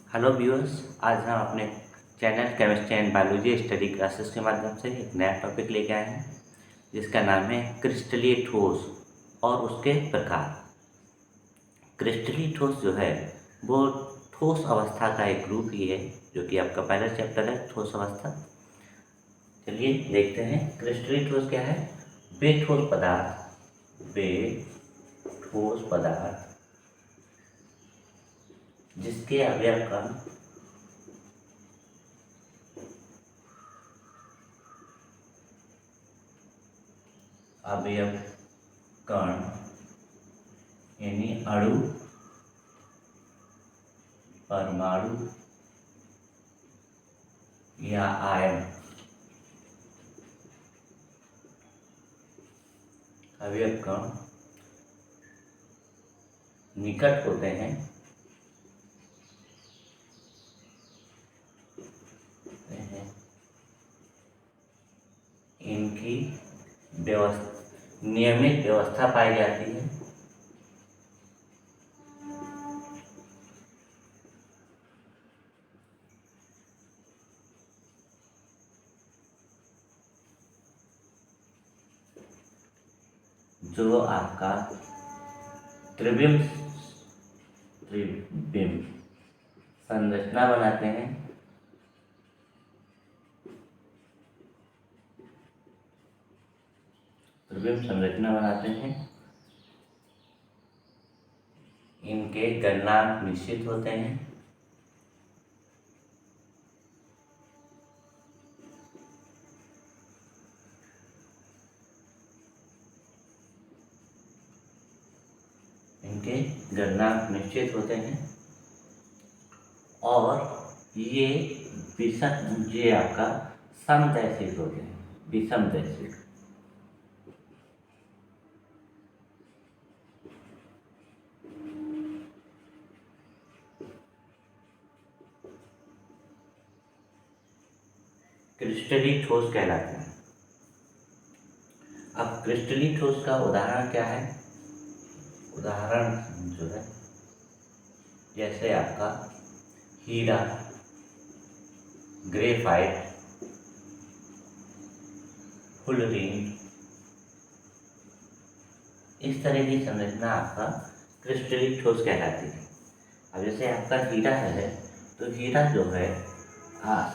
Hello viewers. आज हम अपने channel chemistry and biology study classes के माध्यम से एक नया टॉपिक लेके आए हैं जिसका नाम है क्रिस्टलीय ठोस और उसके प्रकार। क्रिस्टलीय ठोस जो है वो ठोस अवस्था का एक ग्रुप ही है, जो कि आपका पहला चैप्टर है ठोस अवस्था। चलिए देखते हैं क्रिस्टलीय ठोस क्या है। वे ठोस पदार्थ जिसके अवयव कण अवयव कण यानी अणु, परमाणु या आयन अवयव कण निकट होते हैं इनकी नियमित व्यवस्था पाई जाती है। जो आपका त्रिविम त्रिविम संरचना बनाते हैं। त्रिविम संरचना बनाते हैं। इनके गलनांक निश्चित होते हैं। इनके गलनांक निश्चित होते हैं और ये ये आपका समदैशिक होते हैं, विषमदैशिक। क्रिस्टलीय ठोस कहलाते हैं। अब क्रिस्टलीय ठोस का उदाहरण क्या है? उदाहरण जो है जैसे आपका हीरा, ग्रेफाइट, फुलरीन, इस तरह की संरचना आपका क्रिस्टलीय ठोस कहलाती है। अब जैसे आपका हीरा है तो हीरा जो है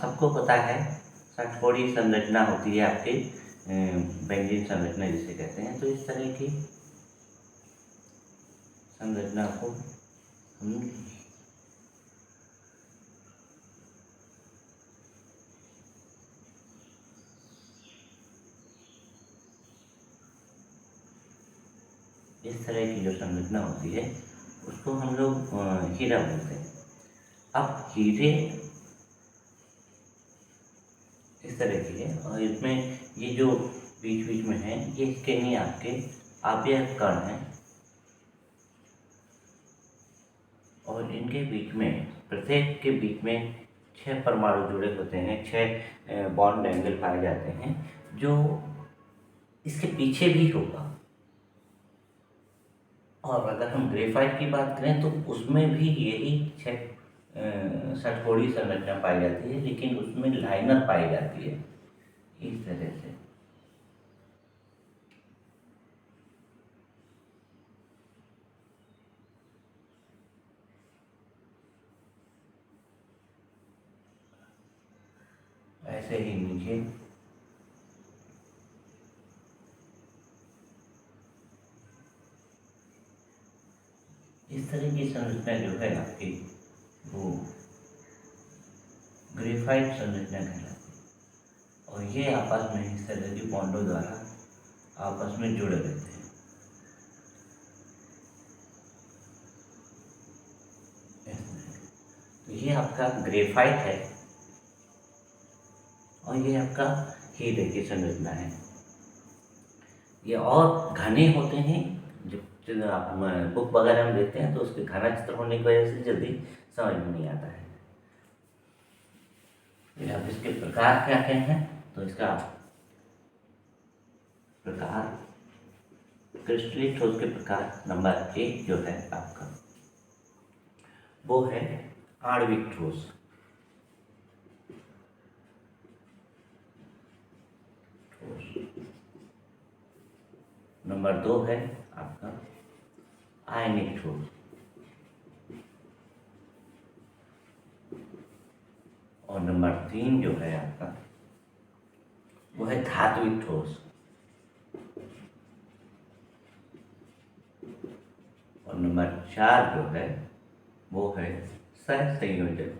सबको पता है षटकोणीय संरचना होती है आपकी, बेंजीन संरचना जिसे कहते हैं। तो इस तरह की संरचना को हम इस तरह की जो संरचना होती है उसको हम लोग हीरा बोलते हैं। अब हीरे इस तरह की है और इसमें ये जो बीच बीच में है ये इसके नहीं आपके अवयव कण हैं और इनके बीच में प्रत्येक के बीच में 6 परमाणु जुड़े होते हैं, 6 बॉन्ड एंगल पाए जाते हैं। जो इसके पीछे भी होगा। और अगर हम ग्रेफाइट की बात करें तो उसमें भी यही 6 षटकोणीय संरचना पाई जाती है, लेकिन उसमें लाइनर पाई जाती है इस तरह से। ऐसे ही नीचे इस तरह की संरचना जो है आपकी वो ग्रेफाइट संरचना कहलाती है और ये आपस में इस तरह की बॉन्डों द्वारा आपस में जुड़े रहते हैं। तो ये आपका ग्रेफाइट है और ये आपका हीरे की संरचना है। ये और घने होते हैं। जब आप बुक वगैरह में देखते हैं तो उसके घना चित्र होने की वजह से जल्दी समझ में नहीं आता है। अब इसके प्रकार क्या क्या हैं? तो इसका प्रकार, क्रिस्टलीय ठोस के प्रकार नंबर 1 जो है आपका वो है आणविक ठोस। नंबर 2 है आपका आयनिक ठोस। और नंबर 3 जो है आपका वो है धात्विक ठोस। और नंबर 4 जो है वो है सहसंयोजक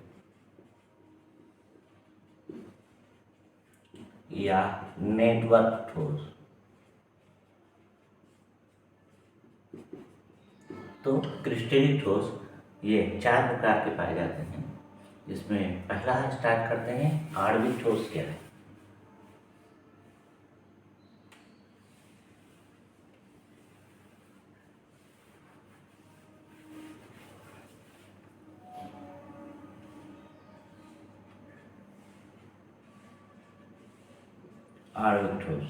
या नेटवर्क ठोस। तो क्रिस्टलीय ठोस ये 4 प्रकार के पाए जाते हैं, जिसमें पहला स्टार्ट करते हैं आणविक ठोस क्या है। आणविक ठोस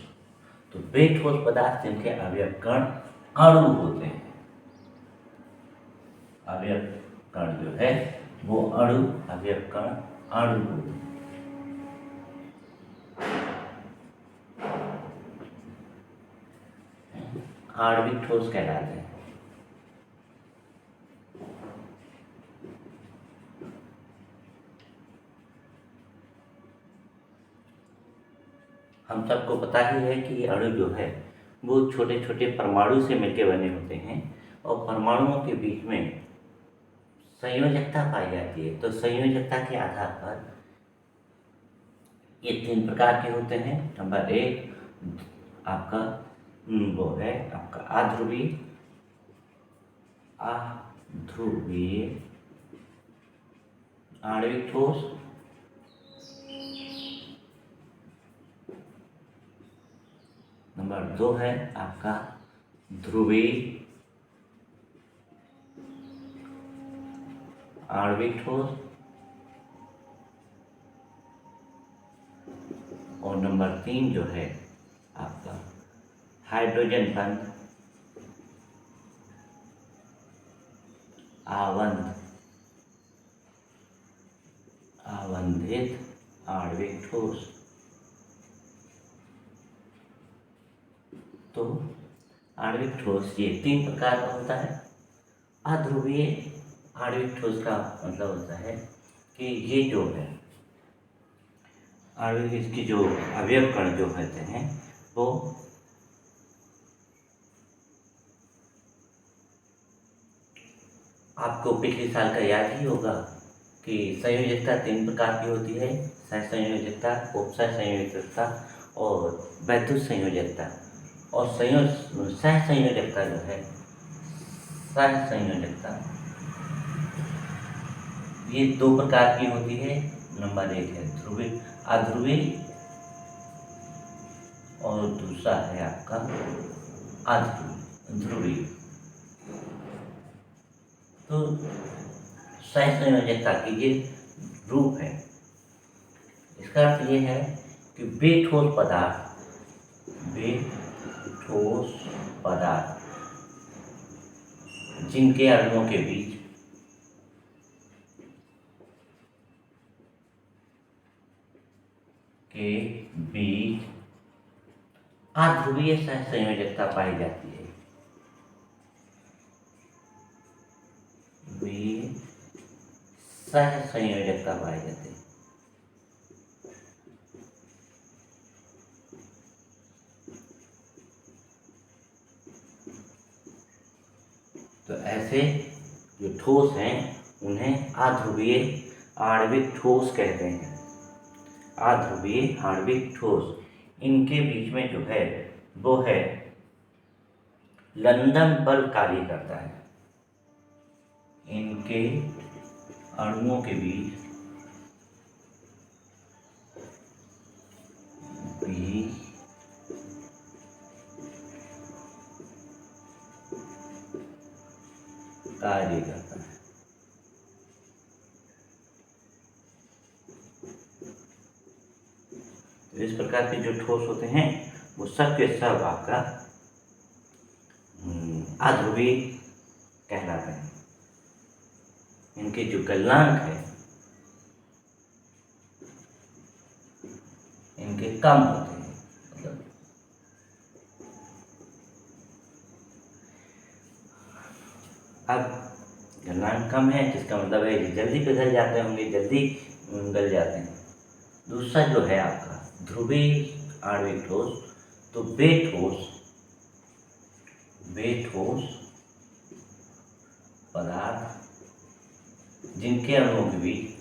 तो वे ठोस पदार्थ जिनके अवयव कण अणु होते हैं। अवयव कण जो है वो अवयव कण अणु होते हैं। आणविक ठोस कहलाते हैं। हम सबको पता ही है कि अणु जो है वो छोटे छोटे परमाणु से मिलकर बने होते हैं और परमाणुओं के बीच में संयोजकता पाई जाती है। तो संयोजकता के आधार पर ये 3 प्रकार के होते हैं। नंबर 1 आपका वो है आपका अध्रुवीय आणविक ठोस। नंबर 2 है आपका ध्रुवीय आणविक ठोस। और नंबर 3 जो है आपका हाइड्रोजन बंध आवंधित आणविक ठोस। तो आणविक ठोस ये 3 प्रकार का होता है। अध्रुवीय आणविक ठोस का मतलब होता है कि ये जो है आणविक इसकी जो अवयव कण जो होते हैं वो आपको पिछले साल का याद ही होगा कि संयोजकता 3 प्रकार की होती है। सहसंयोजकता, उपसहसंयोजकता और वैद्युत संयोजकता। और सहसंयोजकता जो है सहसंयोजकता ये 2 प्रकार की होती है। नंबर 1 है अध्रुवीय और दूसरा है आपका ध्रुवीय। तो सहसंयोजकता की ये रूप है। इसका अर्थ ये है कि वे ठोस पदार्थ जिनके अणुओं के बीच अध्रुवीय सहसंयोजकता पाई जाती है। सहसंयोजकता पाई जाती है। तो ऐसे जो ठोस हैं उन्हें अध्रुवीय आणविक ठोस कहते हैं। अध्रुवीय आणविक ठोस इनके बीच में जो है वो है लंदन बल कार्य करता है। इनके अणुओं के बीच कार्य करता है। तो इस प्रकार के जो ठोस होते हैं वो सब के सब आपका अध्रुवीय कहलाते हैं। इनके जो गलनांक है इनके कम होते हैं। मतलब अब गलनांक कम है जिसका मतलब है ये जल्दी पिघल जाते होंगे, जल्दी गल जाते हैं। दूसरा जो है आपका ध्रुवीय आणविक ठोस, तो बेठोस पदार्थ जिनके अणुओं के बीच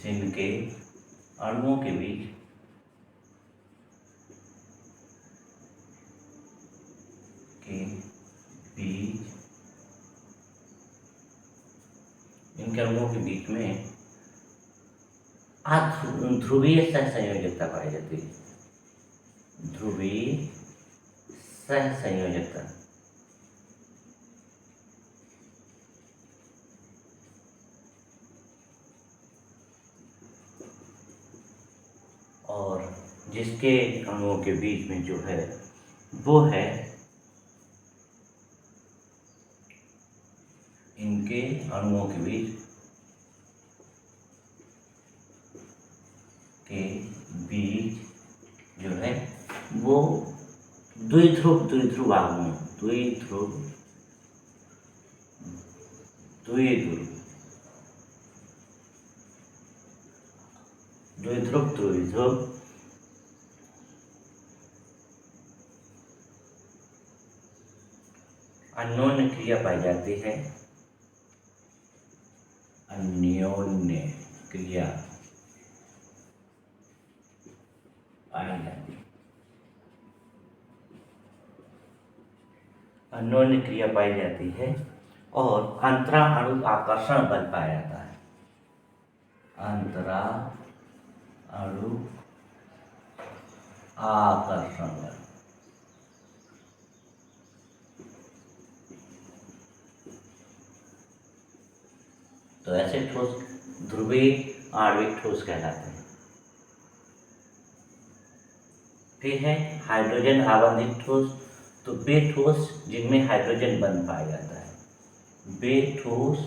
इनके अणुओं के बीच में ध्रुवीय सहसंयोजकता पाई जाती है। ध्रुवीय सहसंयोजकता और जिसके अणुओं के बीच में जो है वो है इनके अणुओं के बीच जो है वो द्विध्रुव आगमन द्विध्रुव अन्योन्य क्रिया पाई जाती है। अन्योन्य क्रिया पाई जाती है और अंतरा अणु आकर्षण बल पाया जाता है। अंतरा अणु आकर्षण बल। तो ऐसे ठोस ध्रुवीय आणविक ठोस कहलाते हैं। फिर है हाइड्रोजन आबंधित ठोस, तो वे ठोस जिनमें हाइड्रोजन बंध पाया जाता है। वे ठोस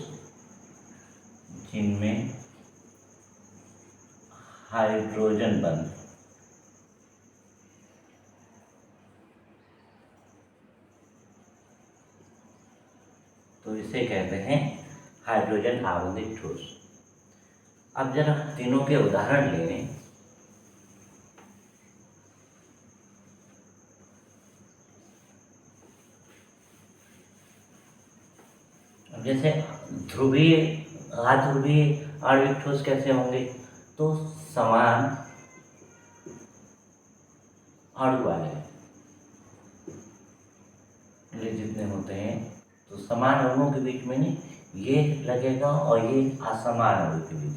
जिनमें हाइड्रोजन बंध तो इसे कहते हैं हाइड्रोजन आबंधित ठोस। अब जरा तीनों के उदाहरण ले लें। अब जैसे अध्रुवीय आणविक ठोस कैसे होंगे, तो समान अणु वाले जितने होते हैं, तो समान अणुओं के बीच में नहीं ये लगेगा और ये असमान अणु के बीच,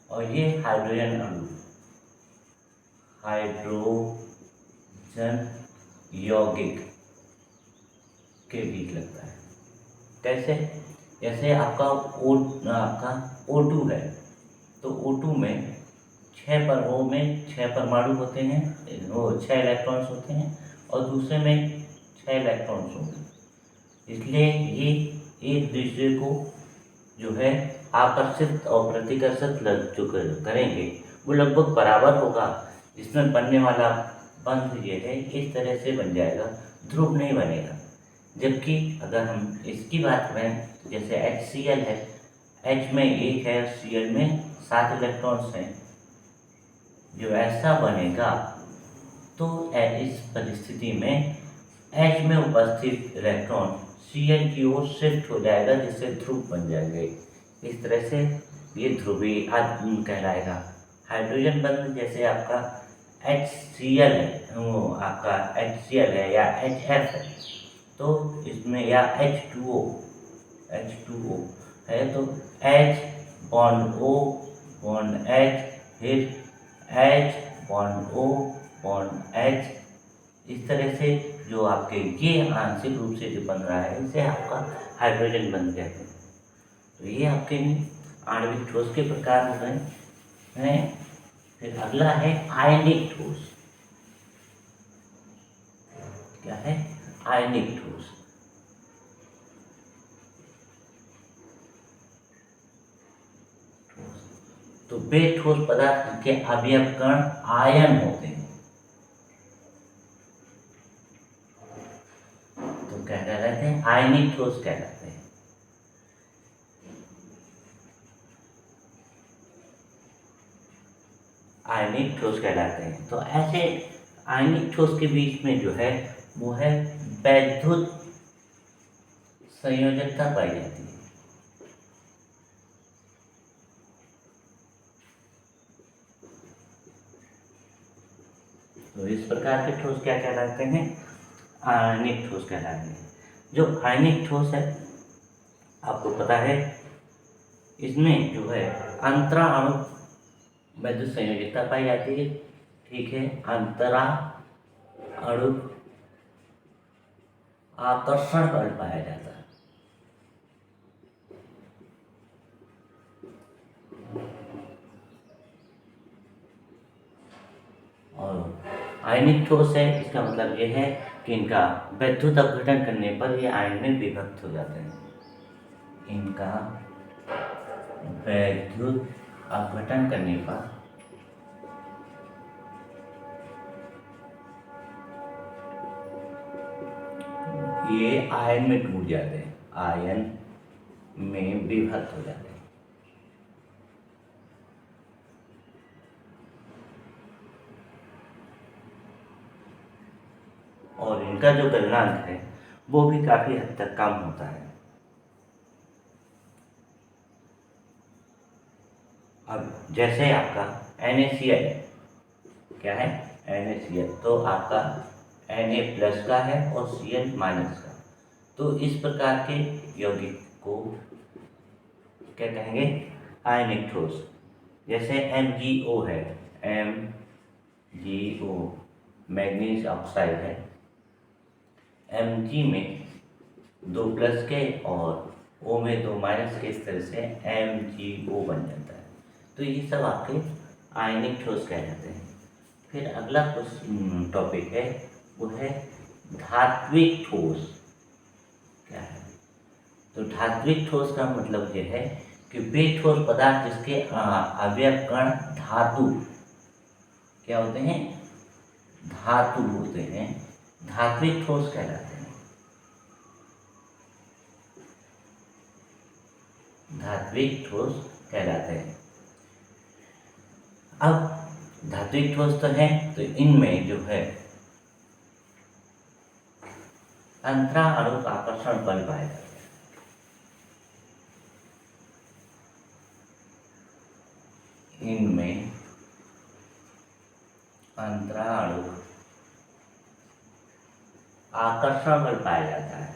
और ये हाइड्रोजन अणु हाइड्रोजन यौगिक के बीच लगता है। कैसे? जैसे आपका O2 है, तो O2 में 6 परमाणु होते हैं, वो 6 इलेक्ट्रॉन्स होते हैं और दूसरे में 6 इलेक्ट्रॉन्स होंगे। इसलिए ये एक दूसरे को जो है आकर्षित और प्रतिकर्षित जो करेंगे वो लगभग बराबर होगा। इसमें बनने वाला बंध ये है इस तरह से बन जाएगा, ध्रुव नहीं बनेगा। जबकि अगर हम इसकी बात करें तो जैसे HCl है, H में 1 है, Cl में 7 इलेक्ट्रॉन्स हैं, जो ऐसा बनेगा तो इस परिस्थिति में H में उपस्थित इलेक्ट्रॉन Cl की ओर शिफ्ट हो जाएगा, जिससे ध्रुव बन जाएंगे। इस तरह से ये ध्रुवीय कहलाएगा। हाइड्रोजन बंध जैसे आपका HCl है, वो आपका HCl है या HF है, तो इसमें या H2O है, तो H bond O bond H, फिर H bond O bond H, इस तरह से जो आपके ये आंशिक रूप से जो बन रहा है इसे आपका हाइड्रोजन बंध कहते हैं। तो ये आपके आणविक ठोस के प्रकार हो गए हैं। फिर अगला है आयनिक ठोस। क्या है? आयनिक ठोस। तो वे ठोस पदार्थ के अवयव कण आयन होते हैं। तो क्या कहलाते हैं? आयनिक ठोस कहलाते हैं। आयनिक ठोस कहलाते हैं। तो ऐसे आयनिक ठोस के बीच में जो है वो है वैद्युत संयोजकता पाई जाती है। तो इस प्रकार के ठोस क्या कहलाते हैं? आयनिक ठोस कहलाते हैं। जो आयनिक ठोस है, आपको पता है, इसमें जो है अंतरा अणु वैद्युत संयोजकता पाई जाती है। ठीक है, अंतरा अणु आकर्षण बल पाया जाता है। और आयनिक ठोस है, इसका मतलब ये है कि इनका वैद्युत अपघटन करने पर ये आयन में विभक्त हो जाते हैं। इनका वैद्युत अपघटन करने पर ये आयन में टूट जाते हैं, आयन में विभक्त हो जाते हैं। और इनका जो गलनांक है वो भी काफी हद तक कम होता है। अब जैसे आपका NaCl क्या है? NaCl तो आपका Na+ का है और Cl- का। तो इस प्रकार के यौगिक को क्या कहेंगे? आयनिक ठोस। जैसे MgO है, MgO मैग्नीज ऑक्साइड है। Mg में 2+ के और O में 2- के, इस तरह से MgO बन जाता है। तो ये सब आपके आयनिक ठोस कहलाते हैं। फिर अगला कुछ टॉपिक है, वो है धात्विक ठोस। क्या है? तो धात्विक ठोस का मतलब ये है कि वे ठोस पदार्थ जिसके अवयव कण धातु क्या होते हैं? धातु होते हैं, धात्विक ठोस कहलाते हैं। धात्विक ठोस कहलाते हैं। अब धात्विक ठोस तो है, तो इनमें जो है अंतरा अणु आकर्षण बल पाया जाता है। इनमें अंतरा अणु आकर्षण बल पाया जाता है।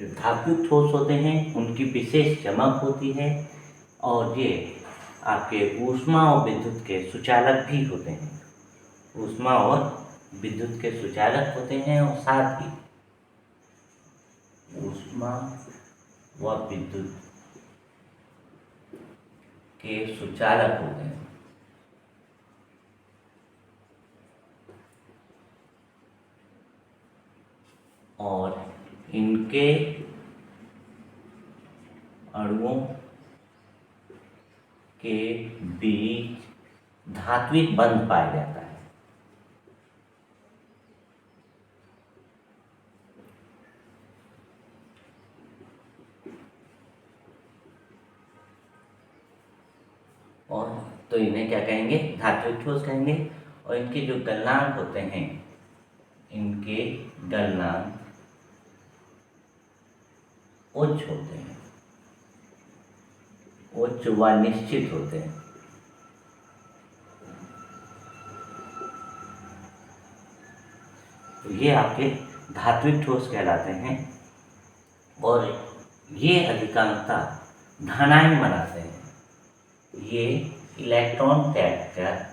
जो धात्विक ठोस होते हैं उनकी विशेष चमक होती है और ये आपके ऊष्मा और विद्युत के सुचालक भी होते हैं। ऊष्मा और विद्युत के सुचालक होते हैं और साथ ही ऊष्मा व विद्युत के सुचालक होते हैं। और इनके अणुओं के बीच धात्विक बंध पाया जाता है। और तो इन्हें क्या कहेंगे? धात्विक ठोस कहेंगे। और इनके जो गलनांक होते हैं, इनके गलनांक उच्च होते हैं, उच्च व निश्चित होते हैं। तो ये आपके धात्विक ठोस कहलाते हैं। और ये अधिकांशतः धनायन बनाते हैं। ये इलेक्ट्रॉन त्याग कर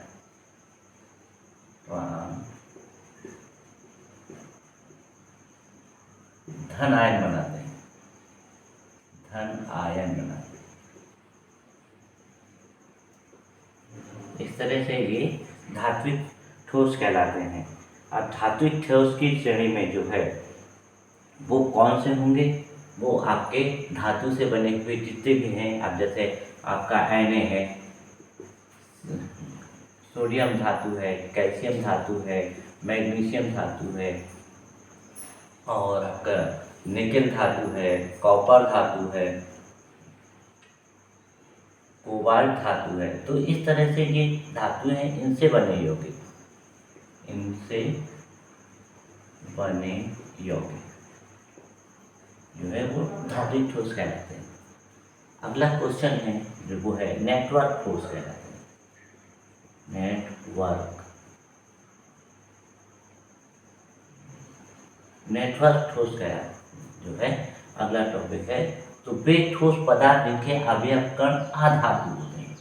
धन आयन बनाते हैं, धन आयन बनाते हैं। इस तरह से ये धात्विक ठोस कहलाते हैं। अब धात्विक ठोस की श्रेणी में जो है वो कौन से होंगे, वो आपके धातु से बने हुए जितने भी हैं, अब जैसे आपका Na है, सोडियम धातु है, कैल्शियम धातु है, मैग्नीशियम धातु है, और आपका निकेल धातु है, कॉपर धातु है, कोबाल्ट धातु है। तो इस तरह से ये धातु हैं, इनसे बने यौगिक, इनसे बने यौगिक जो है वो धात्विक ठोस कहलाते हैं। अगला क्वेश्चन है जो वो है नेटवर्क ठोस कहलाते हैं। नेटवर्क ठोस कहलाते जो है अगला टॉपिक है। तो वे ठोस पदार्थ जिनके अवयव कण आधातु होते हैं,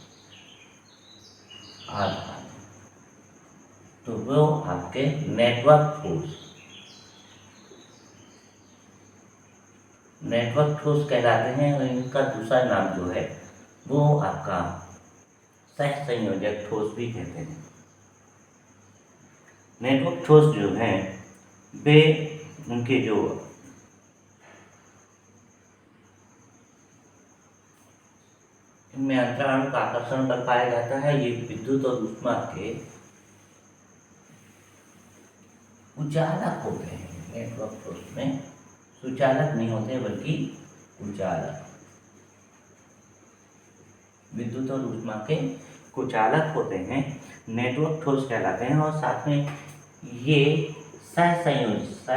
आधातु, तो वो आपके नेटवर्क ठोस कहलाते हैं। और इनका दूसरा नाम जो है वो आपका सहसंयोजक ठोस भी कहते हैं। नेटवर्क ठोस जो हैं वे उनके जो इनमें अंतराणु का आकर्षण कर पाया जाता है। ये विद्युत और ऊष्मा के उचालक होते हैं। नेटवर्क ठोस में सुचालक नहीं होते बल्कि कुचालक, विद्युत और ऊष्मा के कुचालक होते हैं, नेटवर्क ठोस कहलाते हैं। और साथ में ये सहसंयोजक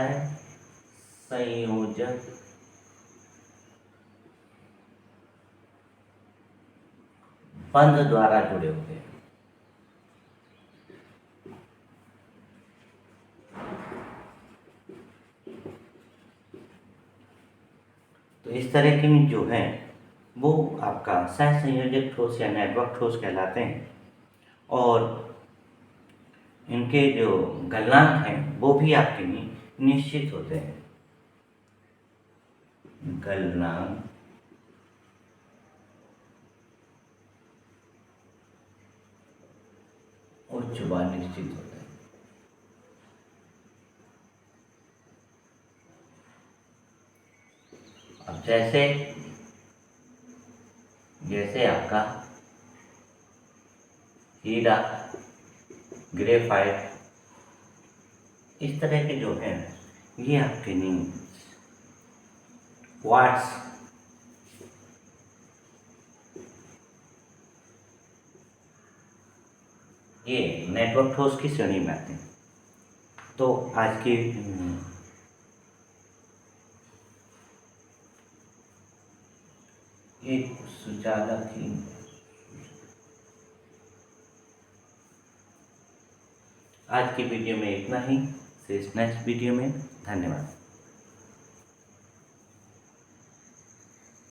बंध द्वारा जुड़े होते हैं। तो इस तरह की जो है वो आपका सहसंयोजक ठोस या नेटवर्क ठोस कहलाते हैं। और इनके जो गलनांक हैं वो भी आपके लिए निश्चित होते हैं। गलनांक उच्च व निश्चित होते हैं। अब जैसे आपका हीरा, ग्रेफाइट, इस तरह के जो हैं ये आपके नहीं, क्वार्ट्ज, ये नेटवर्क ठोस की श्रेणी में आते हैं। तो आज की एक सुचालक ही, आज की वीडियो में इतना ही। से नेक्स्ट वीडियो में धन्यवाद।